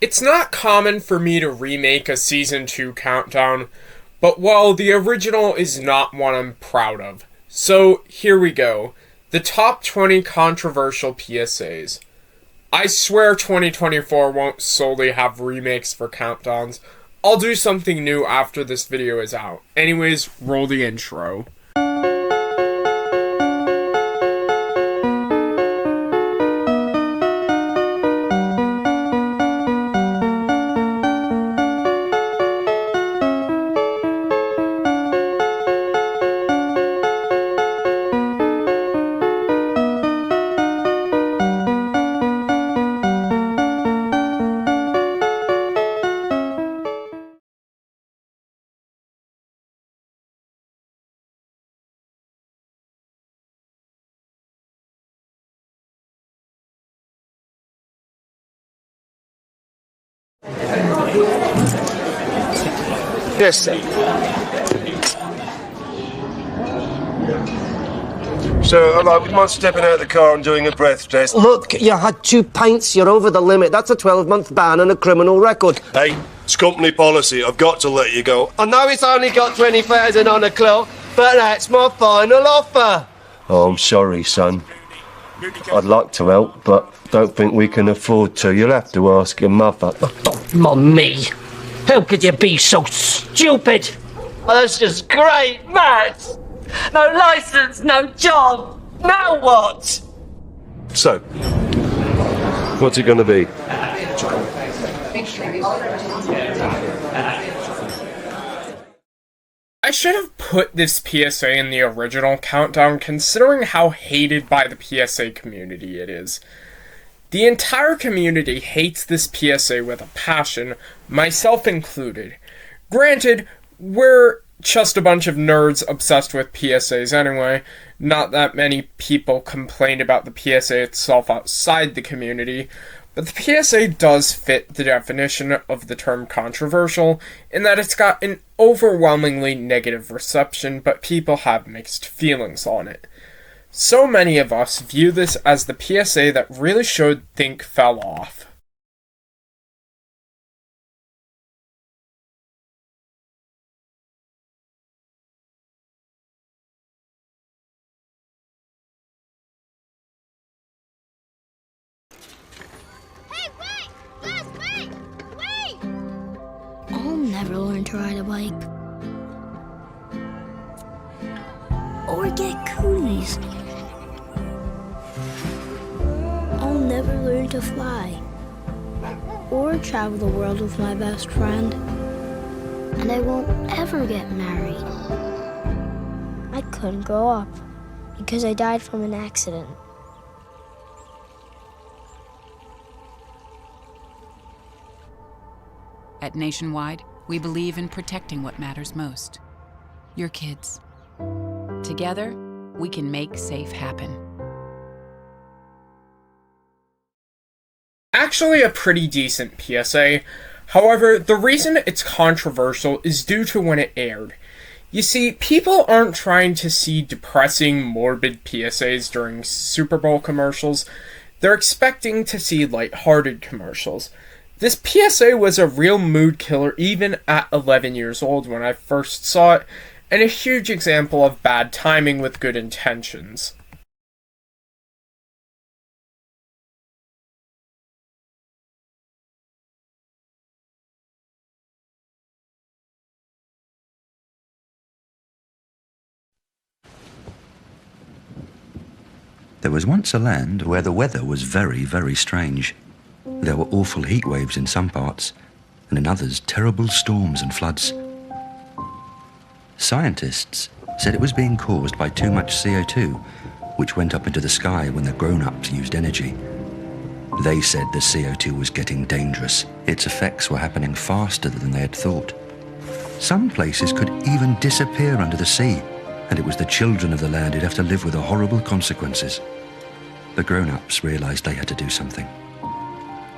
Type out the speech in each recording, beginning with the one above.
It's not common for me to remake a Season 2 countdown, but well, the original is not one I'm proud of. So, here we go. The top 20 controversial PSAs. I swear 2024 won't solely have remakes for countdowns. I'll do something new after this video is out. Anyways, roll the intro. Yes, sir. So, would you mind stepping out of the car and doing a breath test? Look, you had 2 pints, you're over the limit. That's a 12-month ban and a criminal record. Hey, it's company policy. I've got to let you go. I know it's only got 20,000 on the clock, but that's my final offer. Oh, I'm sorry, son. I'd like to help, but don't think we can afford to. You'll have to ask your mother. Me? How could you be so stupid? Oh, that's just great, Matt. No license, no job. Now what? So, what's it going to be? I should have put this PSA in the original countdown considering how hated by the PSA community it is. The entire community hates this PSA with a passion, myself included. Granted, we're just a bunch of nerds obsessed with PSAs anyway. Not that many people complained about the PSA itself outside the community, but the PSA does fit the definition of the term controversial in that it's got an overwhelmingly negative reception, but people have mixed feelings on it. So many of us view this as the PSA that really should think fell off. Hey, wait! Guys, wait! Wait! I'll never learn to ride a bike. Or get cooties. I'll never learn to fly. Or travel the world with my best friend. And I won't ever get married. I couldn't grow up because I died from an accident. At Nationwide, we believe in protecting what matters most. Your kids. Together, we can make safe happen. Actually a pretty decent PSA. However, the reason it's controversial is due to when it aired. You see, people aren't trying to see depressing, morbid PSAs during Super Bowl commercials. They're expecting to see lighthearted commercials. This PSA was a real mood killer even at 11 years old when I first saw it, and a huge example of bad timing with good intentions. There was once a land where the weather was very, very strange. There were awful heat waves in some parts, and in others terrible storms and floods. Scientists said it was being caused by too much CO2, which went up into the sky when the grown-ups used energy. They said the CO2 was getting dangerous. Its effects were happening faster than they had thought. Some places could even disappear under the sea, and it was the children of the land who'd have to live with the horrible consequences. The grown-ups realized they had to do something.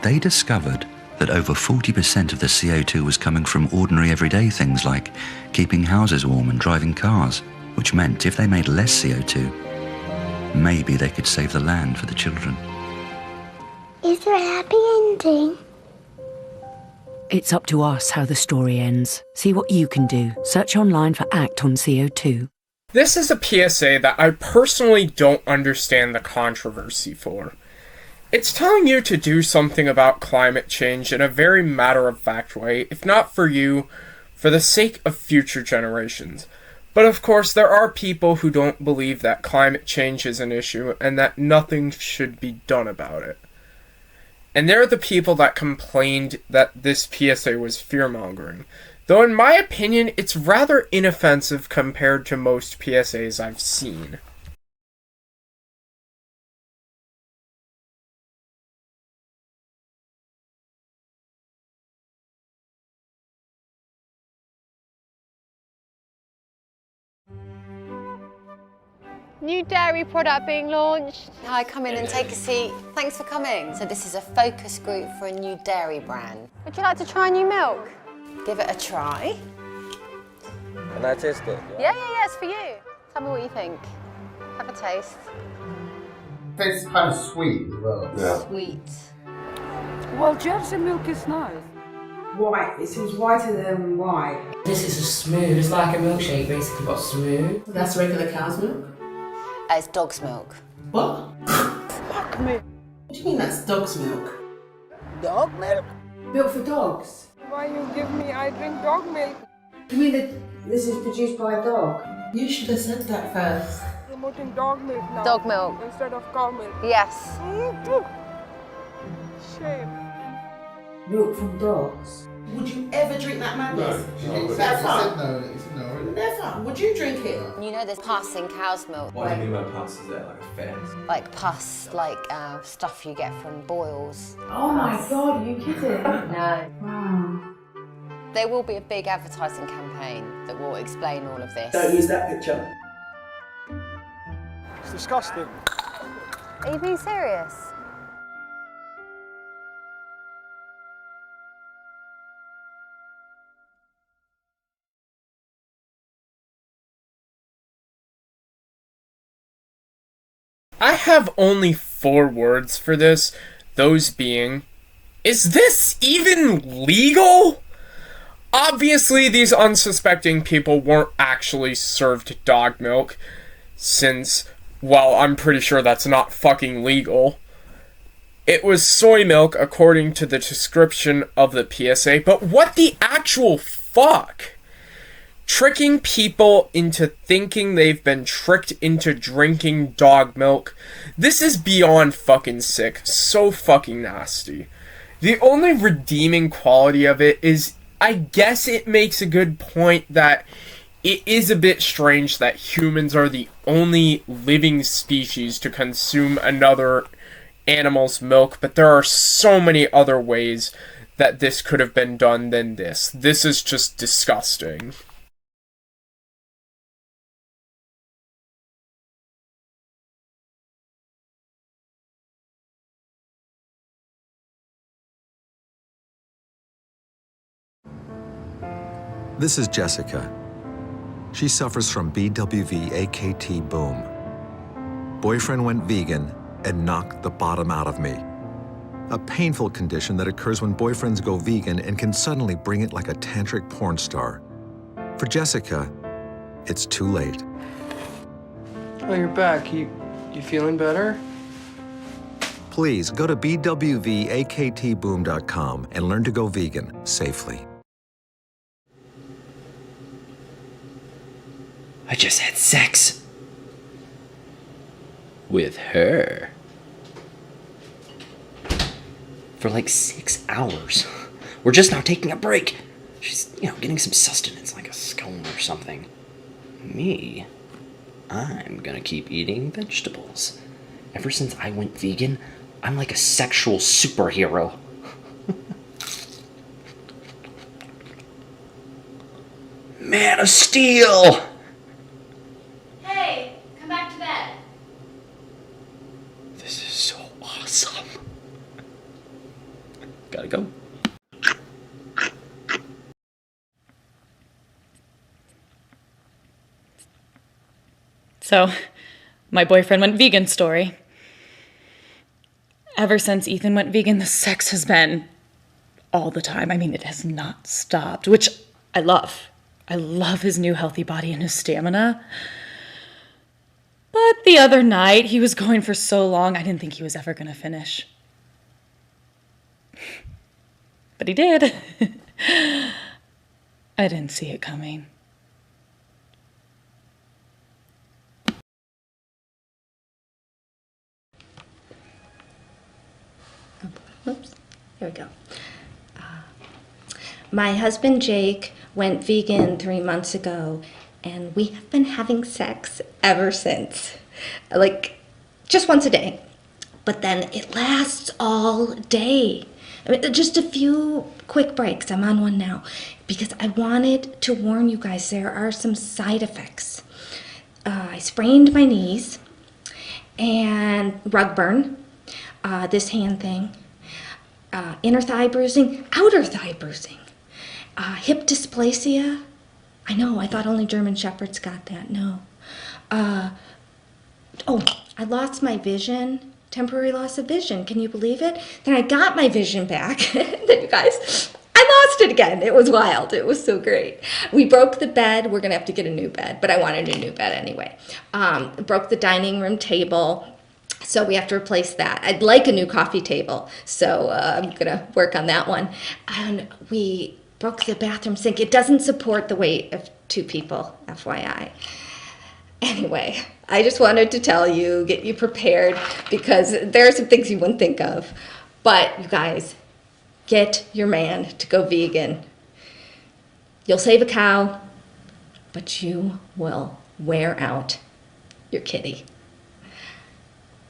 They discovered that over 40% of the CO2 was coming from ordinary everyday things like keeping houses warm and driving cars, which meant if they made less CO2, maybe they could save the land for the children. Is there a happy ending? it's up to us how the story ends. See what you can do. Search online for ACT on CO2. This is a PSA that I personally don't understand the controversy for. It's telling you to do something about climate change in a very matter-of-fact way, if not for you, for the sake of future generations. But of course, there are people who don't believe that climate change is an issue and that nothing should be done about it. And they're the people that complained that this PSA was fear-mongering. Though in my opinion, it's rather inoffensive compared to most PSAs I've seen. New dairy product being launched. Hi, come in and take a seat. Thanks for coming. So this is a focus group for a new dairy brand. Would you like to try new milk? Give it a try. Can I taste it? Yeah, it's for you. Tell me what you think. Have a taste. Tastes kind of sweet as well. Yeah. Sweet. Well, Jersey milk is nice. White. It seems whiter than white. This is a smooth. It's like a milkshake, basically, but smooth. That's regular cow's milk? It's dog's milk. What? Fuck me. What do you mean that's dog's milk? Dog milk? Milk for dogs? Why you give me, I drink dog milk. You mean that this is produced by a dog? You should have said that first. Promoting dog milk now. Dog milk. Instead of cow milk. Yes. Shame. Milk from dogs? Would you ever drink that madness? No. Never. No. Never. Would you drink it? You know there's pus in cow's milk. What do you mean by pus? Is that like a fence? Like pus, like stuff you get from boils. Oh my god, are you kidding? No. Wow. There will be a big advertising campaign that will explain all of this. Don't use that picture. It's disgusting. Are you being serious? I have only 4 words for this, those being, is this even legal? Obviously, these unsuspecting people weren't actually served dog milk, since, well, I'm pretty sure that's not fucking legal. It was soy milk according to the description of the PSA, but what the actual fuck? Tricking people into thinking they've been tricked into drinking dog milk. This is beyond fucking sick. So fucking nasty. The only redeeming quality of it is, I guess it makes a good point that it is a bit strange that humans are the only living species to consume another animal's milk, but there are so many other ways that this could have been done than this. This is just disgusting. This is Jessica. She suffers from BWV-AKT boom. Boyfriend went vegan and knocked the bottom out of me. A painful condition that occurs when boyfriends go vegan and can suddenly bring it like a tantric porn star. For Jessica, it's too late. Oh, you're back. You feeling better? Please go to bwvaktboom.com and learn to go vegan safely. I just had sex with her for like 6 hours. We're just now taking a break. She's, getting some sustenance like a scone or something. Me, I'm gonna keep eating vegetables. Ever since I went vegan, I'm like a sexual superhero. Man of Steel! Hey, come back to bed. This is so awesome. Gotta go. So, my boyfriend went vegan story. Ever since Ethan went vegan, the sex has been all the time. I mean, it has not stopped, which I love. I love his new healthy body and his stamina. But the other night, he was going for so long, I didn't think he was ever going to finish. But he did. I didn't see it coming. Oops, here we go. My husband Jake went vegan 3 months ago, and we have been having sex ever since. Like, just once a day. But then it lasts all day. I mean, just a few quick breaks. I'm on one now. Because I wanted to warn you guys, there are some side effects. I sprained my knees, and rug burn, this hand thing, inner thigh bruising, outer thigh bruising, hip dysplasia. I know, I thought only German Shepherds got that. No. Oh, I lost my vision. Temporary loss of vision. Can you believe it? Then I got my vision back. Then you guys, I lost it again. It was wild. It was so great. We broke the bed. We're going to have to get a new bed, but I wanted a new bed anyway. Broke the dining room table. So we have to replace that. I'd like a new coffee table. So I'm going to work on that one. And we broke the bathroom sink. It doesn't support the weight of 2 people, FYI. Anyway, I just wanted to tell you, get you prepared, because there are some things you wouldn't think of. But you guys, get your man to go vegan. You'll save a cow, but you will wear out your kitty.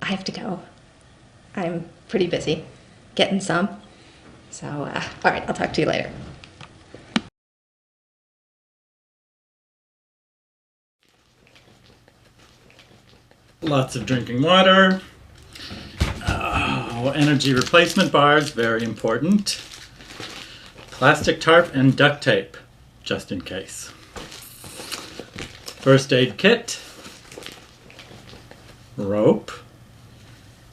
I have to go. I'm pretty busy getting some. So, all right, I'll talk to you later. Lots of drinking water. Energy replacement bars, very important. Plastic tarp and duct tape, just in case. First aid kit. Rope.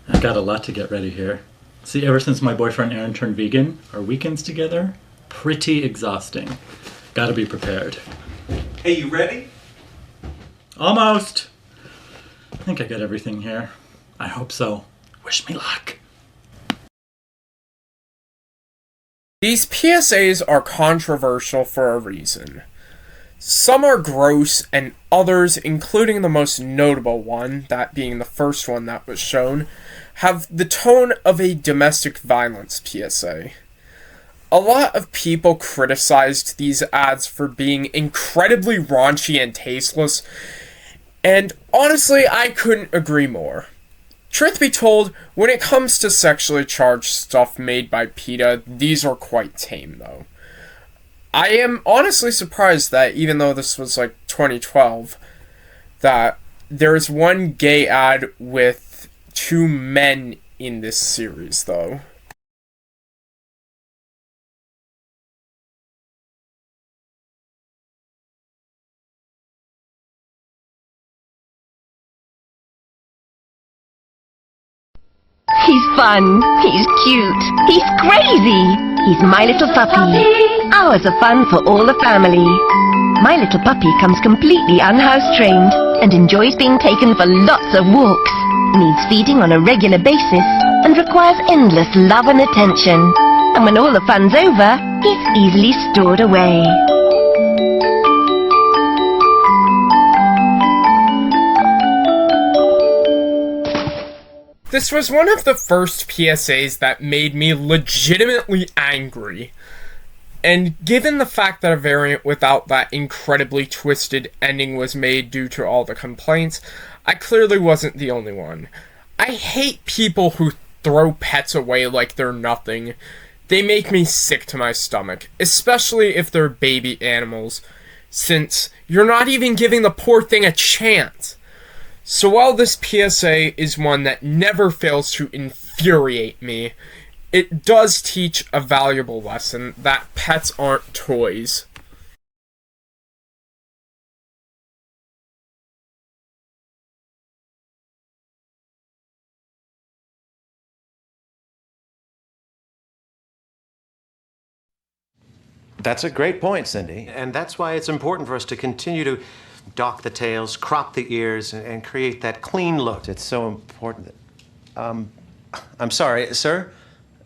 I got a lot to get ready here. See, ever since my boyfriend Aaron turned vegan, our weekends together, pretty exhausting. Gotta be prepared. Hey, you ready? Almost. I think I got everything here. I hope so. Wish me luck. These PSAs are controversial for a reason. Some are gross, and others, including the most notable one, that being the first one that was shown, have the tone of a domestic violence PSA. A lot of people criticized these ads for being incredibly raunchy and tasteless, and honestly, I couldn't agree more. Truth be told, when it comes to sexually charged stuff made by PETA, these are quite tame, though. I am honestly surprised that, even though this was like 2012, that there's one gay ad with 2 men in this series, though. He's fun, he's cute, he's crazy. He's My Little Puppy. Hours of fun for all the family. My Little Puppy comes completely unhouse trained and enjoys being taken for lots of walks. Needs feeding on a regular basis and requires endless love and attention. And when all the fun's over, he's easily stored away. This was one of the first PSAs that made me legitimately angry. And given the fact that a variant without that incredibly twisted ending was made due to all the complaints, I clearly wasn't the only one. I hate people who throw pets away like they're nothing. They make me sick to my stomach, especially if they're baby animals, since you're not even giving the poor thing a chance. So while this PSA is one that never fails to infuriate me, it does teach a valuable lesson that pets aren't toys. That's a great point, Cindy. And that's why it's important for us to continue to dock the tails, crop the ears, and create that clean look. It's so important. I'm sorry, sir.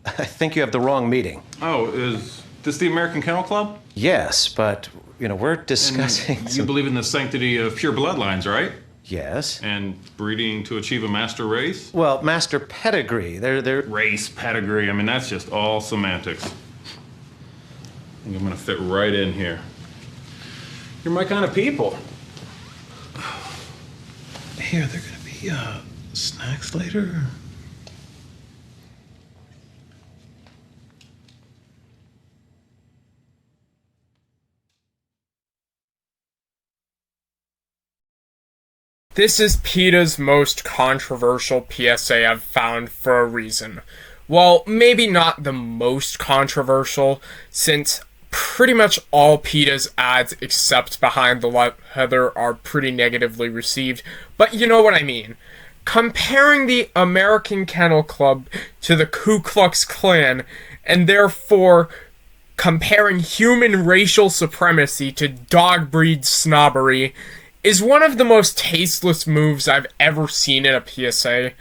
I think you have the wrong meeting. Oh, is this the American Kennel Club? Yes, but, we're discussing... And you believe in the sanctity of pure bloodlines, right? Yes. And breeding to achieve a master race? Well, master pedigree. They're... Race, pedigree, I mean, that's just all semantics. I think I'm gonna fit right in here. You're my kind of people. Here, they're gonna be, snacks later. This is PETA's most controversial PSA I've found for a reason. Well, maybe not the most controversial, since pretty much all PETA's ads except Behind the Heather are pretty negatively received, but you know what I mean. Comparing the American Kennel Club to the Ku Klux Klan, and therefore comparing human racial supremacy to dog breed snobbery, is one of the most tasteless moves I've ever seen in a PSA.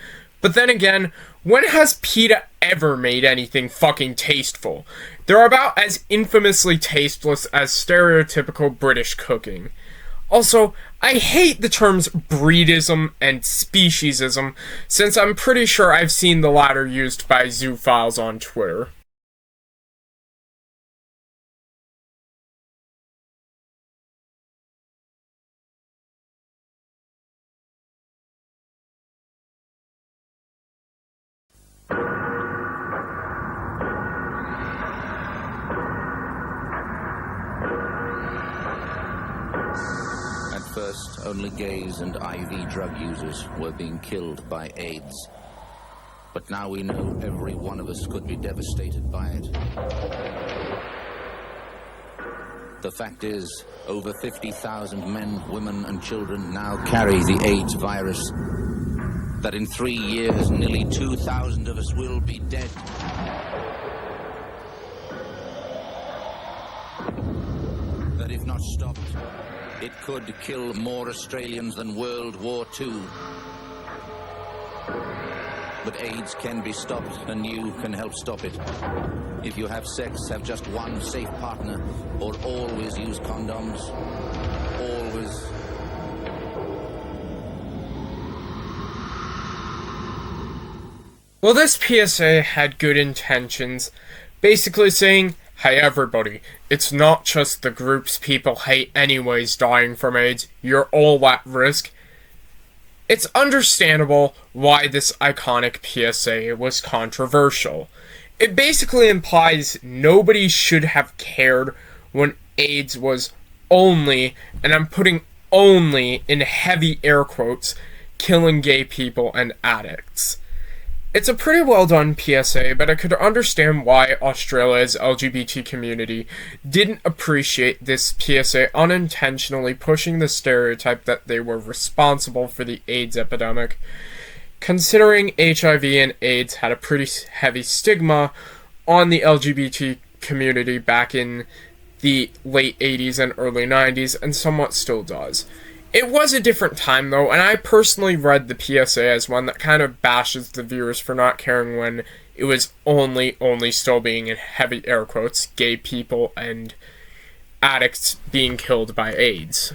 But then again, when has PETA ever made anything fucking tasteful? They're about as infamously tasteless as stereotypical British cooking. Also, I hate the terms breedism and speciesism, since I'm pretty sure I've seen the latter used by zoophiles on Twitter. At first, only gays and IV drug users were being killed by AIDS. But now we know every one of us could be devastated by it. The fact is, over 50,000 men, women, and children now carry the AIDS virus. That in 3 years, nearly 2,000 of us will be dead. That if not stopped, it could kill more Australians than World War II. But AIDS can be stopped, and you can help stop it. If you have sex, have just one safe partner, or always use condoms. Always. Well, this PSA had good intentions, basically saying, hey everybody, it's not just the groups people hate anyways dying from AIDS, you're all at risk. It's understandable why this iconic PSA was controversial. It basically implies nobody should have cared when AIDS was only, and I'm putting only in heavy air quotes, killing gay people and addicts. It's a pretty well done PSA, but I could understand why Australia's LGBT community didn't appreciate this PSA unintentionally pushing the stereotype that they were responsible for the AIDS epidemic, considering HIV and AIDS had a pretty heavy stigma on the LGBT community back in the late 80s and early 90s, and somewhat still does. It was a different time, though, and I personally read the PSA as one that kind of bashes the viewers for not caring when it was only still being, in heavy air quotes, gay people and addicts being killed by AIDS.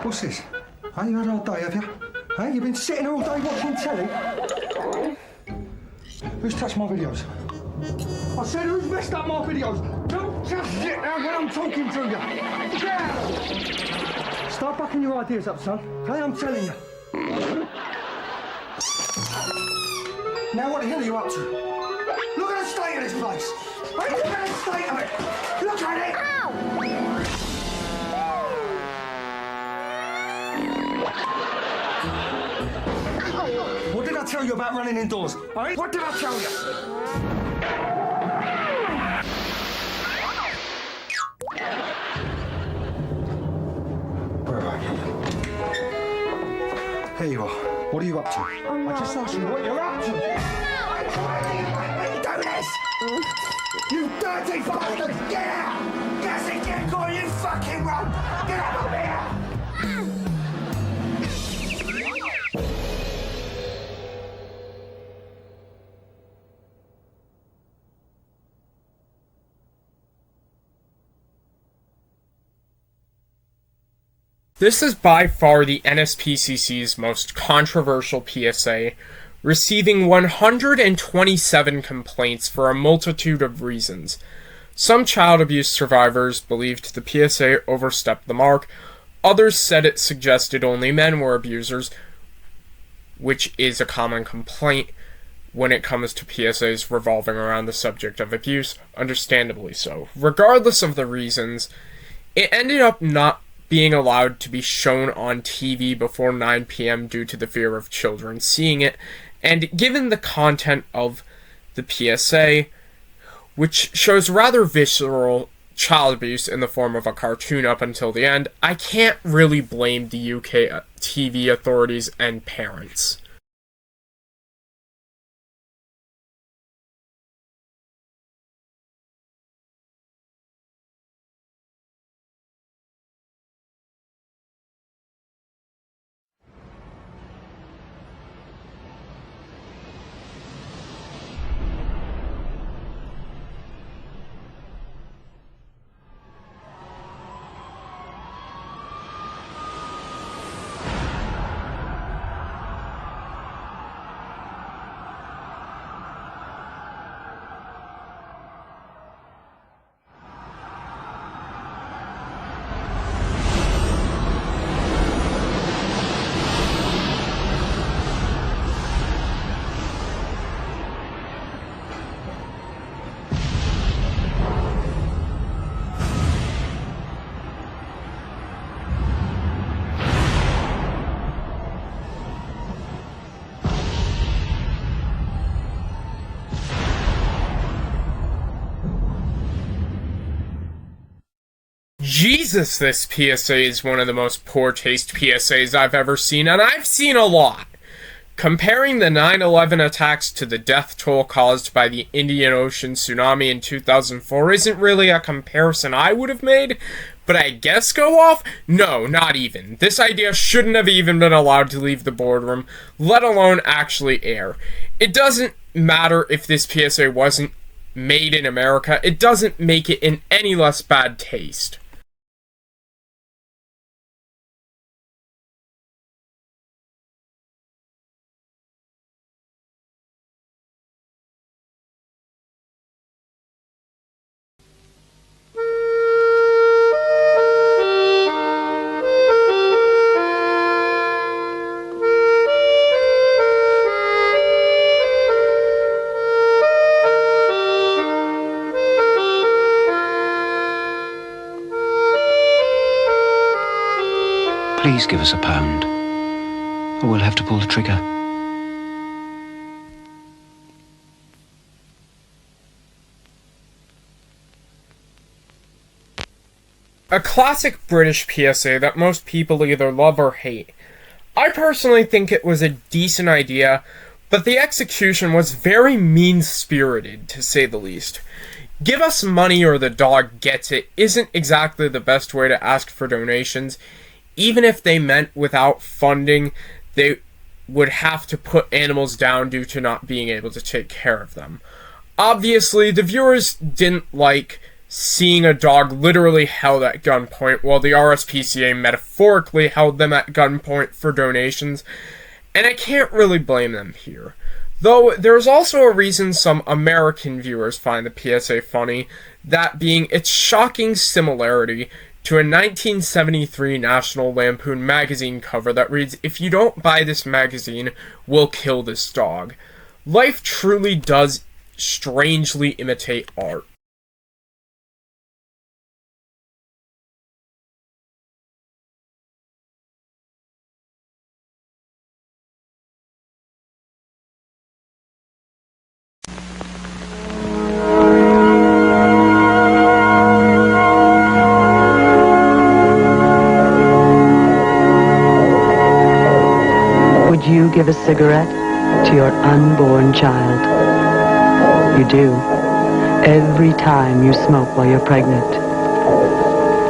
What's this? Hey, you had a hard day, have you? Hey, you've been sitting all day watching telly? Who's touched my videos? I said, who's messed up my videos? Don't just sit there when I'm talking to you. Get out! Start backing your ideas up, son. Okay, I'm telling you. Now, what the hell are you up to? Look at the state of this place. Hey, look at the state of it. Look at it. Ow! What did I tell you about running indoors? All right? What did I tell you? up to? I just asked you what you're up to. Why do you do this? You dirty bastard! Get out! Gas it, get going, you fucking run! Get out of here! This is by far the NSPCC's most controversial PSA, receiving 127 complaints for a multitude of reasons. Some child abuse survivors believed the PSA overstepped the mark, others said it suggested only men were abusers, which is a common complaint when it comes to PSAs revolving around the subject of abuse, understandably so. Regardless of the reasons, it ended up not being allowed to be shown on TV before 9 p.m. due to the fear of children seeing it, and given the content of the PSA, which shows rather visceral child abuse in the form of a cartoon up until the end, I can't really blame the UK TV authorities and parents. Jesus, this PSA is one of the most poor taste PSAs I've ever seen, and I've seen a lot. Comparing the 9/11 attacks to the death toll caused by the Indian Ocean tsunami in 2004 isn't really a comparison I would have made, but I guess go off? No, not even. This idea shouldn't have even been allowed to leave the boardroom, let alone actually air. It doesn't matter if this PSA wasn't made in America, it doesn't make it in any less bad taste. Please give us £1, or we'll have to pull the trigger. A classic British PSA that most people either love or hate. I personally think it was a decent idea, but the execution was very mean-spirited, to say the least. Give us money or the dog gets it isn't exactly the best way to ask for donations. Even if they meant without funding, they would have to put animals down due to not being able to take care of them. Obviously, the viewers didn't like seeing a dog literally held at gunpoint, while the RSPCA metaphorically held them at gunpoint for donations, and I can't really blame them here. Though, there's also a reason some American viewers find the PSA funny, that being its shocking similarity to a 1973 National Lampoon magazine cover that reads, "If you don't buy this magazine, we'll kill this dog." Life truly does strangely imitate art. Would you you give a cigarette to your unborn child? You do. Every time you smoke while you're pregnant.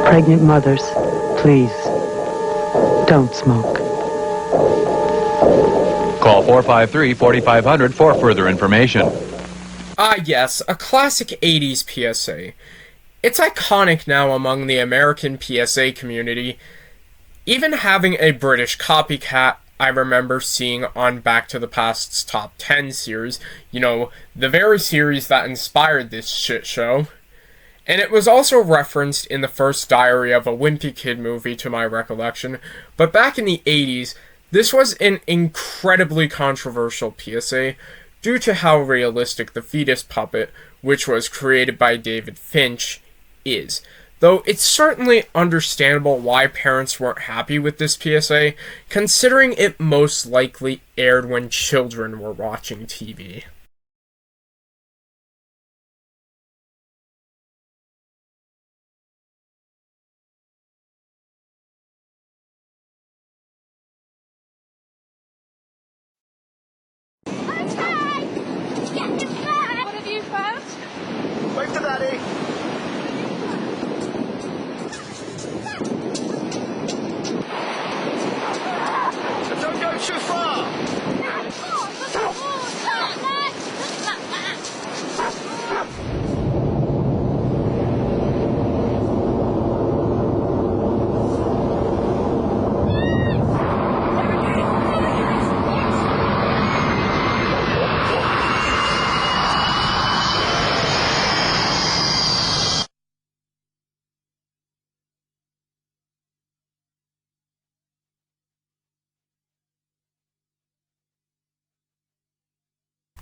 Pregnant mothers, please, don't smoke. Call 453-4500 for further information. Ah yes, a classic 80s PSA. It's iconic now among the American PSA community. Even having a British copycat, I remember seeing on Back to the Past's Top 10 series, the very series that inspired this shit show. And it was also referenced in the first Diary of a Wimpy Kid movie to my recollection, but back in the 80s, this was an incredibly controversial PSA due to how realistic the fetus puppet, which was created by David Finch, is. Though it's certainly understandable why parents weren't happy with this PSA, considering it most likely aired when children were watching TV. What have you found? Wait for Daddy. Don't go too far.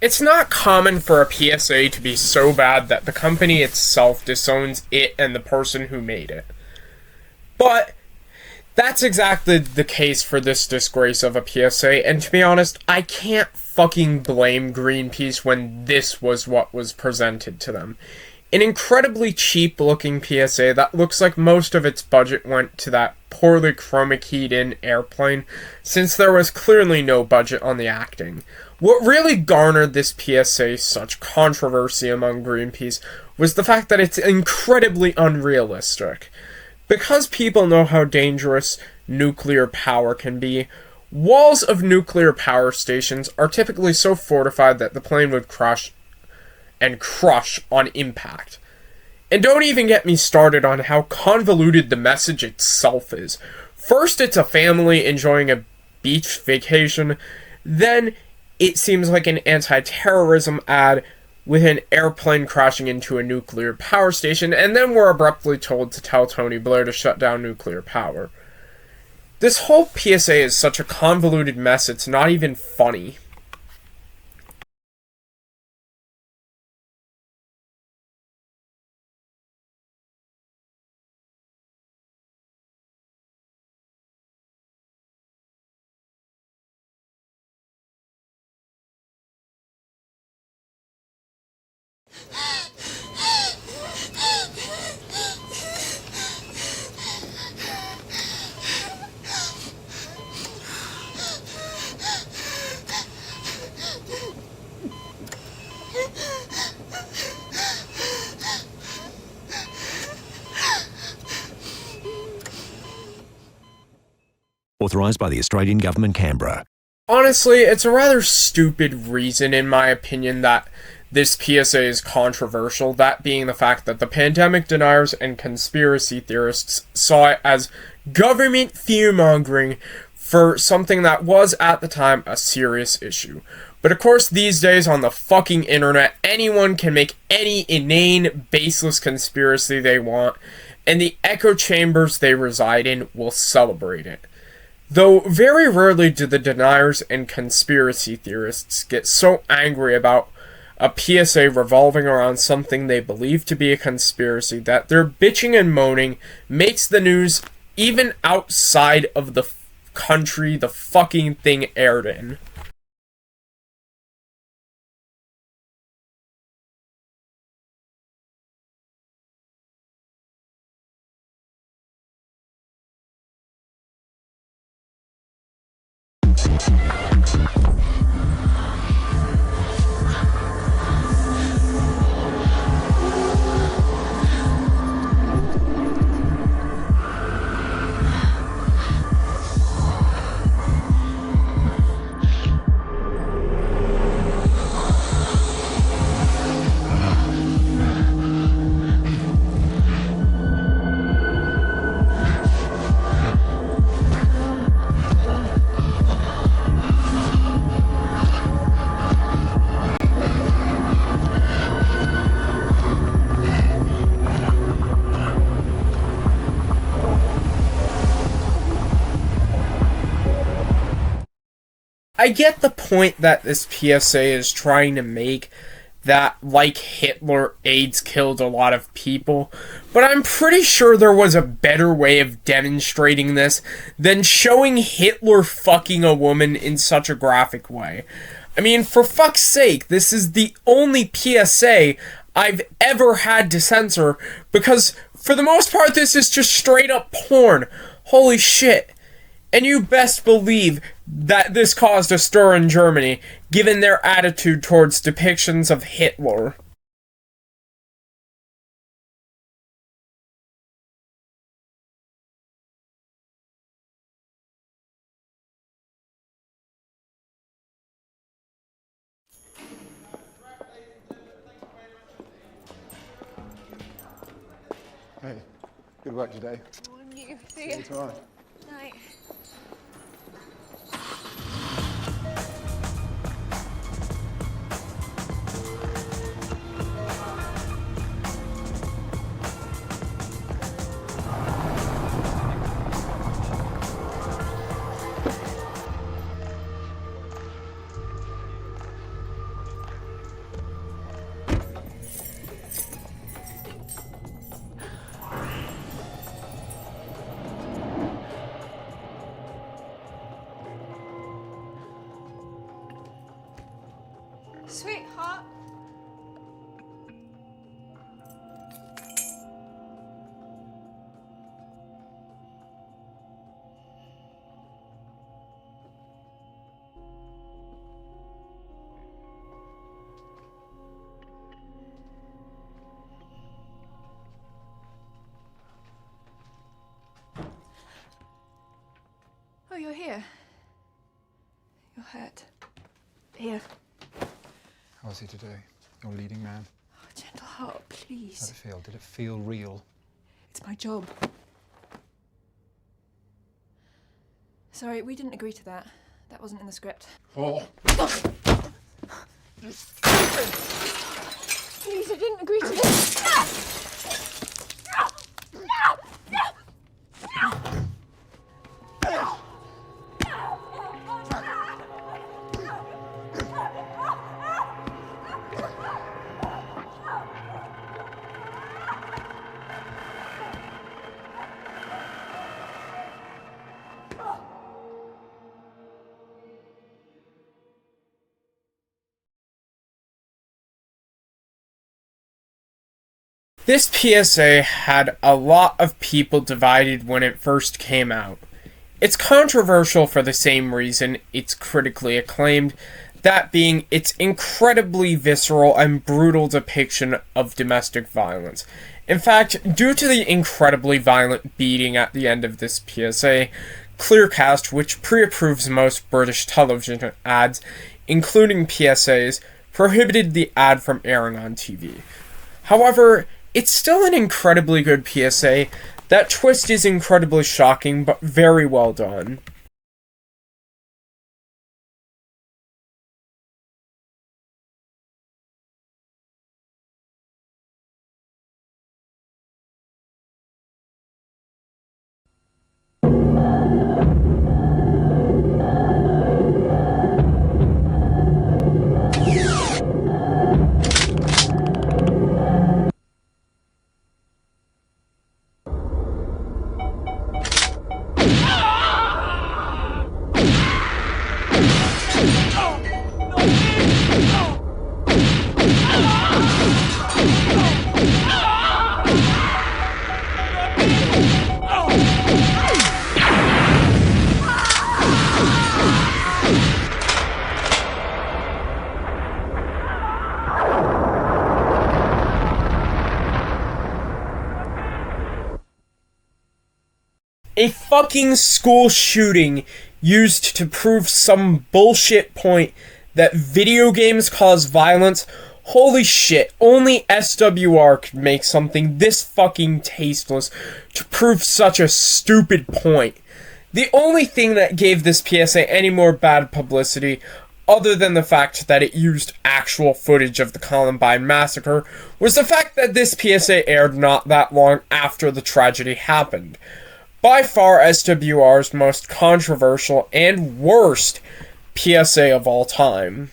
It's not common for a PSA to be so bad that the company itself disowns it and the person who made it. But that's exactly the case for this disgrace of a PSA, and to be honest, I can't fucking blame Greenpeace when this was what was presented to them. An incredibly cheap-looking PSA that looks like most of its budget went to that poorly chroma keyed-in airplane, since there was clearly no budget on the acting. What really garnered this PSA such controversy among Greenpeace was the fact that it's incredibly unrealistic. Because people know how dangerous nuclear power can be, walls of nuclear power stations are typically so fortified that the plane would crash and crush on impact. And don't even get me started on how convoluted the message itself is. First, it's a family enjoying a beach vacation, then it seems like an anti-terrorism ad with an airplane crashing into a nuclear power station, and then we're abruptly told to tell Tony Blair to shut down nuclear power. This whole PSA is such a convoluted mess, it's not even funny. Authorised by the Australian Government, Canberra. Honestly, it's a rather stupid reason, in my opinion, that this PSA is controversial, that being the fact that the pandemic deniers and conspiracy theorists saw it as government fear-mongering for something that was, at the time, a serious issue. But of course, these days on the fucking internet, anyone can make any inane, baseless conspiracy they want, and the echo chambers they reside in will celebrate it. Though very rarely do the deniers and conspiracy theorists get so angry about a PSA revolving around something they believe to be a conspiracy that their bitching and moaning makes the news even outside of the country the fucking thing aired in. I get the point that this PSA is trying to make, that, like Hitler, AIDS killed a lot of people, but I'm pretty sure there was a better way of demonstrating this than showing Hitler fucking a woman in such a graphic way. I mean, for fuck's sake, this is the only PSA I've ever had to censor, because for the most part this is just straight up porn. Holy shit. And you best believe that this caused a stir in Germany, given their attitude towards depictions of Hitler. Hey, good work today. See you tomorrow. Night. Sweetheart. Oh, you're here. You're hurt. Here. How was he today? Your leading man? Oh, gentle heart, please. How did it feel? Did it feel real? It's my job. Sorry, we didn't agree to that. That wasn't in the script. Oh. Please, I didn't agree to this. This PSA had a lot of people divided when it first came out. It's controversial for the same reason it's critically acclaimed, that being its incredibly visceral and brutal depiction of domestic violence. In fact, due to the incredibly violent beating at the end of this PSA, Clearcast, which pre-approves most British television ads, including PSAs, prohibited the ad from airing on TV. However, it's still an incredibly good PSA. That twist is incredibly shocking, but very well done. A fucking school shooting used to prove some bullshit point that video games cause violence. Holy shit, only SWR could make something this fucking tasteless to prove such a stupid point. The only thing that gave this PSA any more bad publicity, other than the fact that it used actual footage of the Columbine massacre, was the fact that this PSA aired not that long after the tragedy happened. By far SWR's most controversial and worst PSA of all time.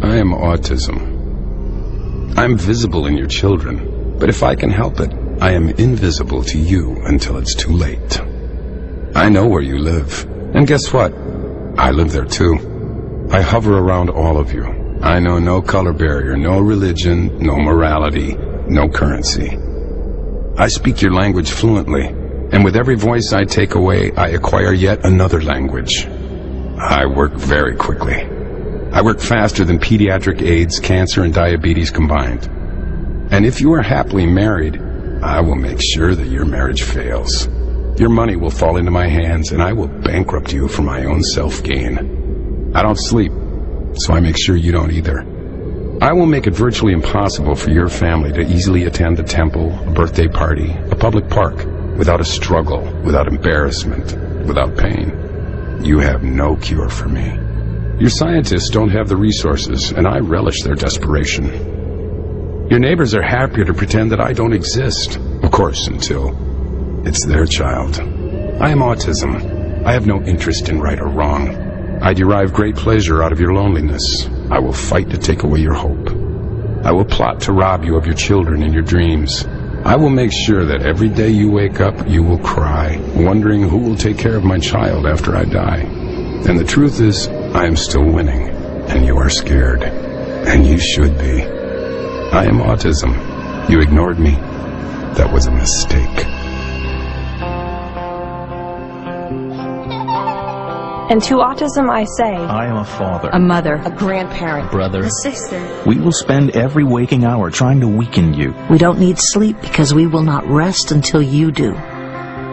I am autism. I'm visible in your children, but if I can help it, I am invisible to you until it's too late. I know where you live, and guess what? I live there too. I hover around all of you. I know no color barrier, no religion, no morality, no currency. I speak your language fluently, and with every voice I take away, I acquire yet another language. I work very quickly. I work faster than pediatric AIDS, cancer, and diabetes combined. And if you are happily married, I will make sure that your marriage fails. Your money will fall into my hands, and I will bankrupt you for my own self-gain. I don't sleep, so I make sure you don't either. I will make it virtually impossible for your family to easily attend a temple, a birthday party, a public park, without a struggle, without embarrassment, without pain. You have no cure for me. Your scientists don't have the resources, and I relish their desperation. Your neighbors are happier to pretend that I don't exist, of course, until it's their child. I am autism. I have no interest in right or wrong. I derive great pleasure out of your loneliness. I will fight to take away your hope. I will plot to rob you of your children and your dreams. I will make sure that every day you wake up, you will cry, wondering who will take care of my child after I die. And the truth is, I am still winning, and you are scared, and you should be. I am autism. You ignored me. That was a mistake. And to autism I say, I am a father, a mother, a grandparent, brother, a sister. We will spend every waking hour trying to weaken you. We don't need sleep because we will not rest until you do.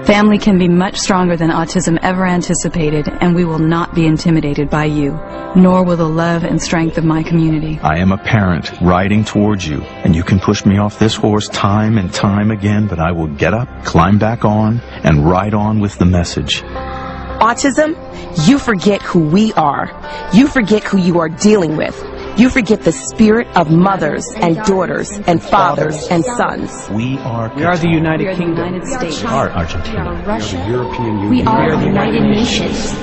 Family can be much stronger than autism ever anticipated, and we will not be intimidated by you, nor will the love and strength of my community. I am a parent riding towards you, and you can push me off this horse time and time again, but I will get up, climb back on, and ride on with the message. Autism, you forget who we are. You forget who you are dealing with. You forget the spirit of mothers and daughters and fathers and sons. We are the United Kingdom. United States. We are Argentina. We are Russia. The European Union. We are the United Nations.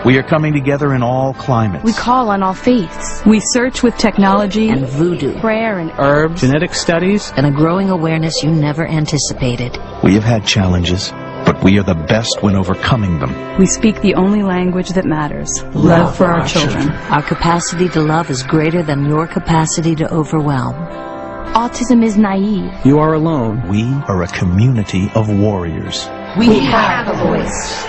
We are coming together in all climates. We call on all faiths. We search with technology And voodoo. prayer and Herbs, genetic studies, And a growing awareness you never anticipated. We have had challenges, but we are the best when overcoming them. we speak the only language that matters, love for our children. Our capacity to love is greater than your capacity to overwhelm. Autism is naive. you are alone. We are a community of warriors. We have a voice.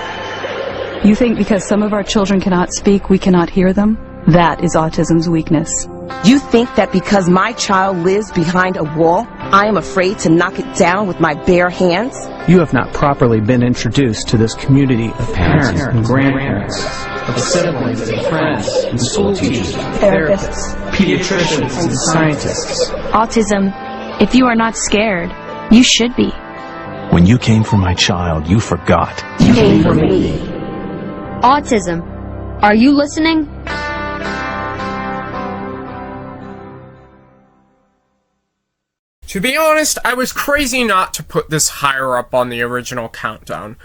You think because some of our children cannot speak, we cannot hear them? That is autism's weakness. You think that because my child lives behind a wall, I am afraid to knock it down with my bare hands? You have not properly been introduced to this community of parents and grandparents, of siblings and friends and school teachers, therapists, pediatricians and scientists. Autism, if you are not scared, you should be. When you came for my child, you forgot. You came for me. Autism, are you listening? To be honest, I was crazy not to put this higher up on the original countdown.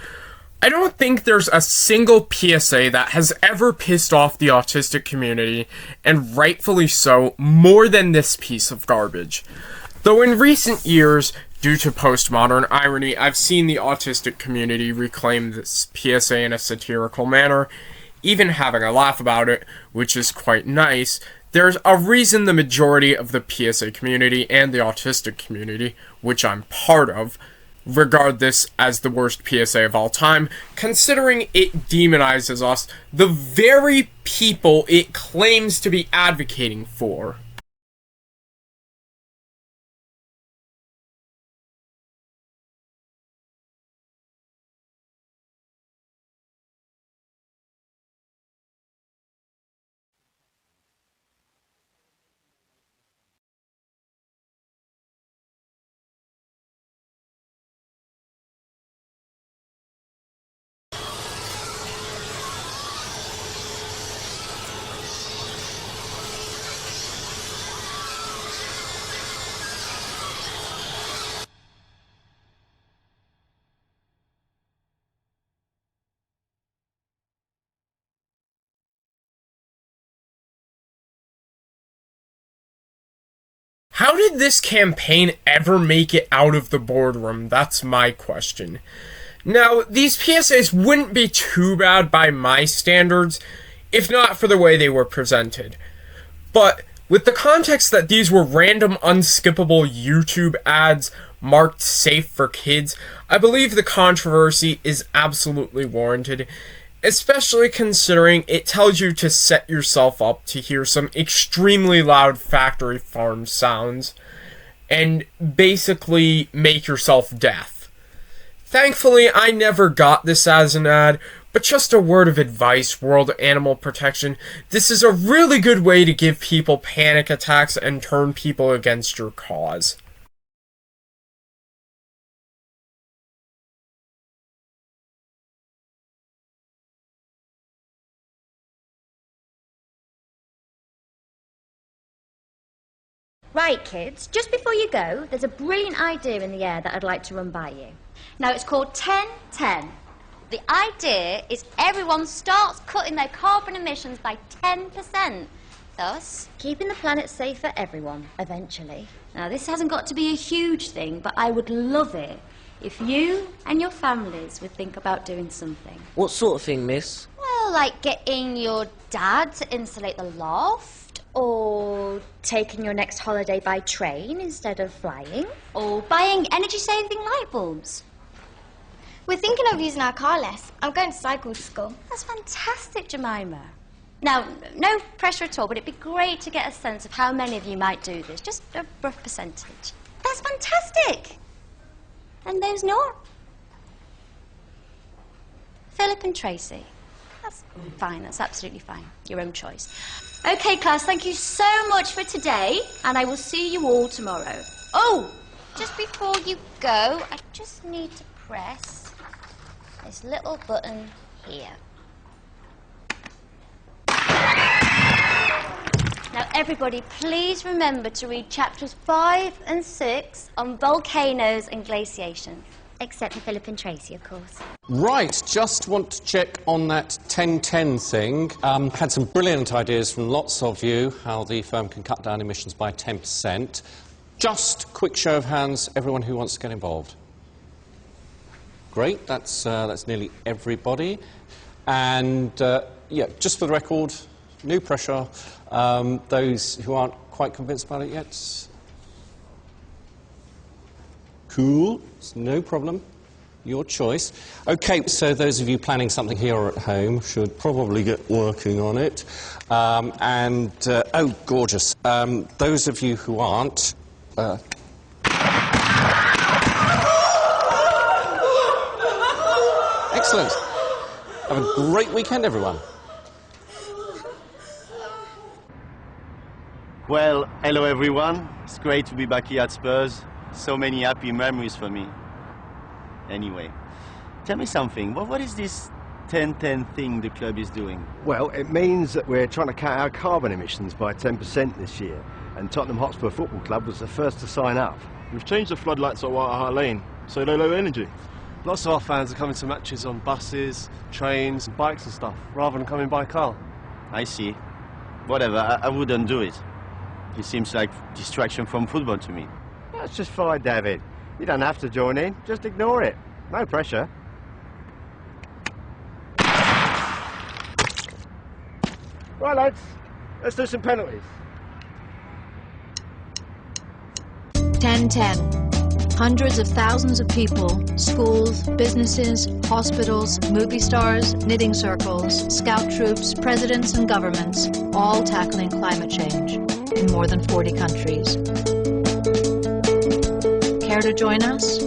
I don't think there's a single PSA that has ever pissed off the autistic community, and rightfully so, more than this piece of garbage. Though in recent years, due to postmodern irony, I've seen the autistic community reclaim this PSA in a satirical manner, even having a laugh about it, which is quite nice. There's a reason the majority of the PSA community and the autistic community, which I'm part of, regard this as the worst PSA of all time, considering it demonizes us, the very people it claims to be advocating for. How did this campaign ever make it out of the boardroom? That's my question. Now, these PSAs wouldn't be too bad by my standards, if not for the way they were presented. But with the context that these were random unskippable YouTube ads marked safe for kids, I believe the controversy is absolutely warranted, especially considering it tells you to set yourself up to hear some extremely loud factory farm sounds and basically make yourself deaf. Thankfully, I never got this as an ad, but just a word of advice, World Animal Protection, this is a really good way to give people panic attacks and turn people against your cause. Right, kids, just before you go, there's a brilliant idea in the air that I'd like to run by you. Now, it's called 10-10. The idea is everyone starts cutting their carbon emissions by 10%, thus keeping the planet safe for everyone, eventually. Now, this hasn't got to be a huge thing, but I would love it if you and your families would think about doing something. What sort of thing, miss? Well, like getting your dad to insulate the loft, or taking your next holiday by train instead of flying, or buying energy-saving light bulbs. We're thinking of using our car less. I'm going to cycle to school. That's fantastic, Jemima. Now, no pressure at all, but it'd be great to get a sense of how many of you might do this. Just a rough percentage. That's fantastic. And those not? Philip and Tracy. That's fine, that's absolutely fine. Your own choice. Okay, class, thank you so much for today, and I will see you all tomorrow. Oh, just before you go, I just need to press this little button here. Now, everybody, please remember to read chapters 5 and 6 on volcanoes and glaciation. Except for Philip and Tracy, of course. Right, just want to check on that 10-10 thing. Had some brilliant ideas from lots of you, how the firm can cut down emissions by 10%. Just quick show of hands, everyone who wants to get involved. Great, that's nearly everybody. And, yeah, just for the record, no pressure. Those who aren't quite convinced about it yet? Cool, it's no problem. Your choice. Okay, so those of you planning something here or at home should probably get working on it. Oh, gorgeous. Those of you who aren't... Excellent. Have a great weekend, everyone. Well, hello everyone. It's great to be back here at Spurs. So many happy memories for me. Anyway, tell me something. What is this 10-10 thing the club is doing? Well, it means that we're trying to cut our carbon emissions by 10% this year, and Tottenham Hotspur Football Club was the first to sign up. We've changed the floodlights at White Hart Lane, so low energy. Lots of our fans are coming to matches on buses, trains, bikes and stuff, rather than coming by car. I see. Whatever, I wouldn't do it. It seems like distraction from football to me. That's just fine, David. You don't have to join in, just ignore it. No pressure. Right, lads, let's do some penalties. 10-10. Hundreds of thousands of people, schools, businesses, hospitals, movie stars, knitting circles, scout troops, presidents and governments, all tackling climate change in more than 40 countries. Care to join us?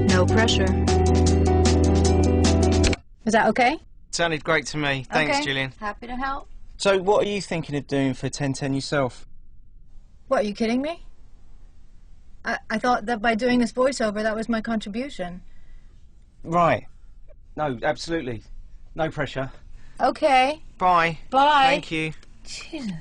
No pressure. Is that okay? Sounded great to me. Thanks, Okay. Gillian. Happy to help. So, what are you thinking of doing for 10-10 yourself? What, are you kidding me? I thought that by doing this voiceover, that was my contribution. Right. No, absolutely. No pressure. Okay. Bye. Bye. Thank you. Jesus.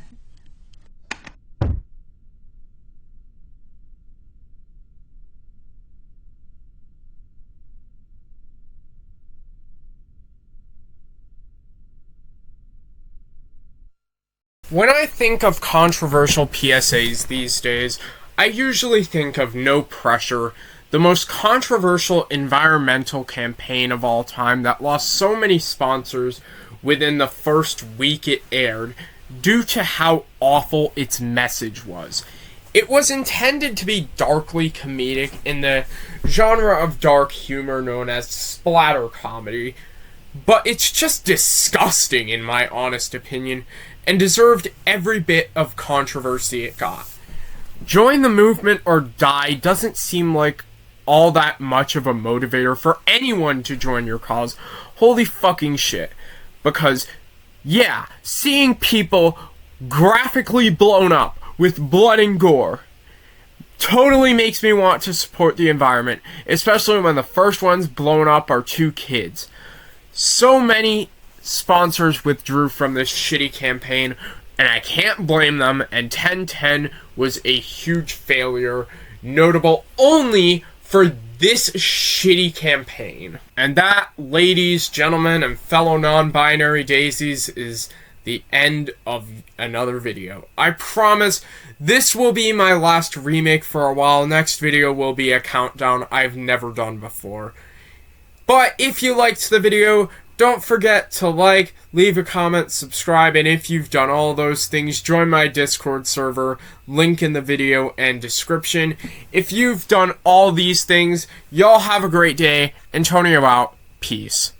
When I think of controversial PSAs these days, I usually think of No Pressure, the most controversial environmental campaign of all time that lost so many sponsors within the first week it aired due to how awful its message was. It was intended to be darkly comedic in the genre of dark humor known as splatter comedy, but it's just disgusting in my honest opinion, and deserved every bit of controversy it got. Join the movement or die doesn't seem like all that much of a motivator for anyone to join your cause. Holy fucking shit. Because, yeah, seeing people graphically blown up with blood and gore totally makes me want to support the environment, especially when the first ones blown up are 2 kids. So many sponsors withdrew from this shitty campaign, and I can't blame them, and 1010 was a huge failure, notable only for this shitty campaign. And that, ladies, gentlemen, and fellow non-binary daisies, is the end of another video. I promise this will be my last remake for a while. Next video will be a countdown I've never done before. But if you liked the video, don't forget to like, leave a comment, subscribe, and if you've done all those things, join my Discord server, link in the video and description. If you've done all these things, y'all have a great day. Antonio out. Peace.